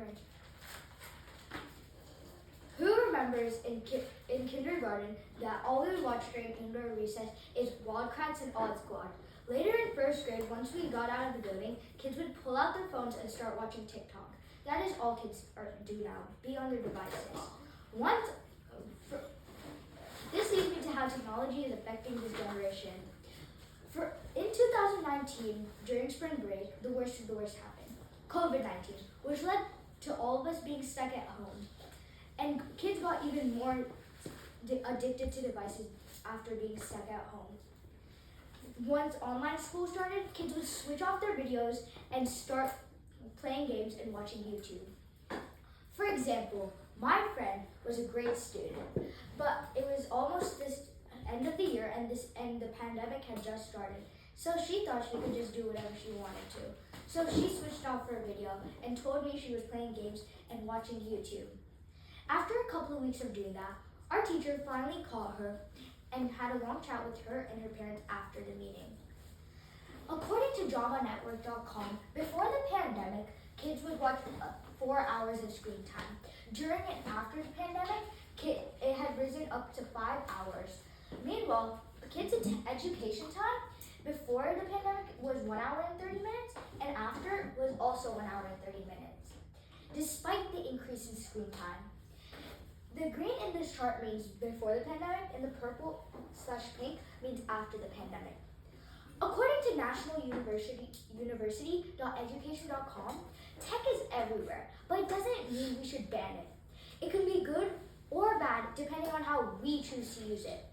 Right. Who remembers in kindergarten that all we watched during indoor recess is Wildcats and Odd Squad? Later in first grade, once we got out of the building, kids would pull out their phones and start watching TikTok. That is all kids do now, be on their devices. This leads me to how technology is affecting this generation. In 2019, during spring break, the worst of the worst happened. COVID-19, which led to all of us being stuck at home. And kids got even more addicted to devices after being stuck at home. Once online school started, kids would switch off their videos and start playing games and watching YouTube. For example, my friend was a great student, but it was almost this end of the year and the pandemic had just started. So she thought she could just do whatever she wanted to. So she switched off her video and told me she was playing games and watching YouTube. After a couple of weeks of doing that, our teacher finally caught her and had a long chat with her and her parents after the meeting. According to dramanetwork.com, before the pandemic, kids would watch 4 hours of screen time. During and after the pandemic, it had risen up to 5 hours. Meanwhile, kids' education time before the pandemic was 1 hour and 30 minutes, and after was also 1 hour and 30 minutes. Despite the increase in screen time, the green in this chart means before the pandemic, and the purple/pink means after the pandemic. According to National University.education.com, tech is everywhere, but it doesn't mean we should ban it. It can be good or bad depending on how we choose to use it.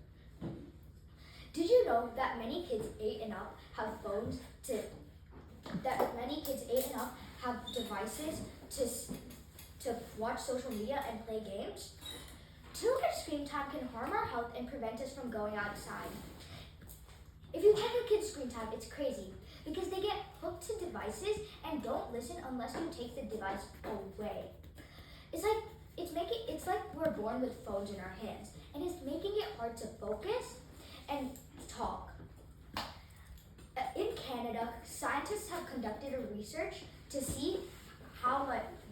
Did you know that many kids 8 and up have devices to watch social media and play games? Too much screen time can harm our health and prevent us from going outside. If you check a kid's screen time, it's crazy because they get hooked to devices and don't listen unless you take the device away. It's like we're born with phones in our hands, and it's making it hard to focus and talk. In Canada, scientists have conducted a research to see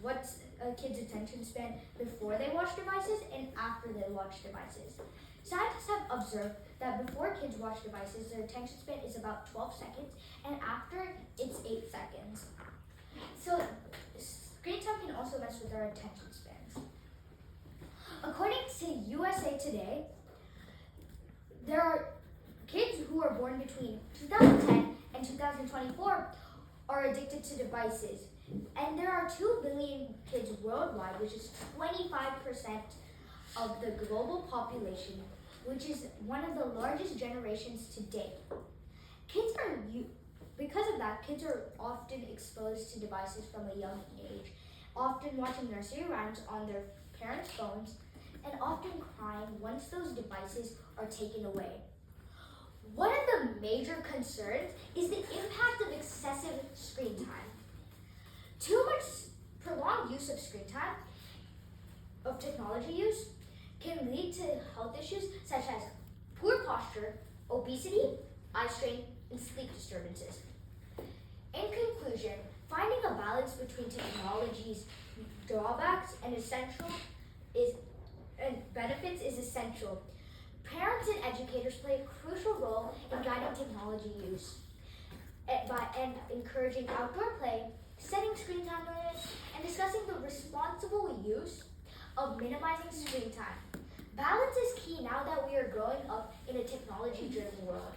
what's a kid's attention span before they watch devices and after they watch devices. Scientists have observed that before kids watch devices, their attention span is about 12 seconds, and after, it's 8 seconds. So, screen time can also mess with our attention spans. According to USA Today, there are kids who are born between 2010 and 2024 are addicted to devices. And there are 2 billion kids worldwide, which is 25% of the global population, which is one of the largest generations to date. Because of that, kids are often exposed to devices from a young age, often watching nursery rhymes on their parents' phones, and often crying once those devices are taken away. One of the major concerns is the impact of excessive screen time. Too much prolonged use of screen time, of technology use, can lead to health issues such as poor posture, obesity, eye strain, and sleep disturbances. In conclusion, finding a balance between technology's drawbacks and benefits is essential. Parents and educators play a crucial role in guiding technology use by encouraging outdoor play, setting screen time limits, and discussing the responsible use of minimizing screen time. Balance is key now that we are growing up in a technology-driven world.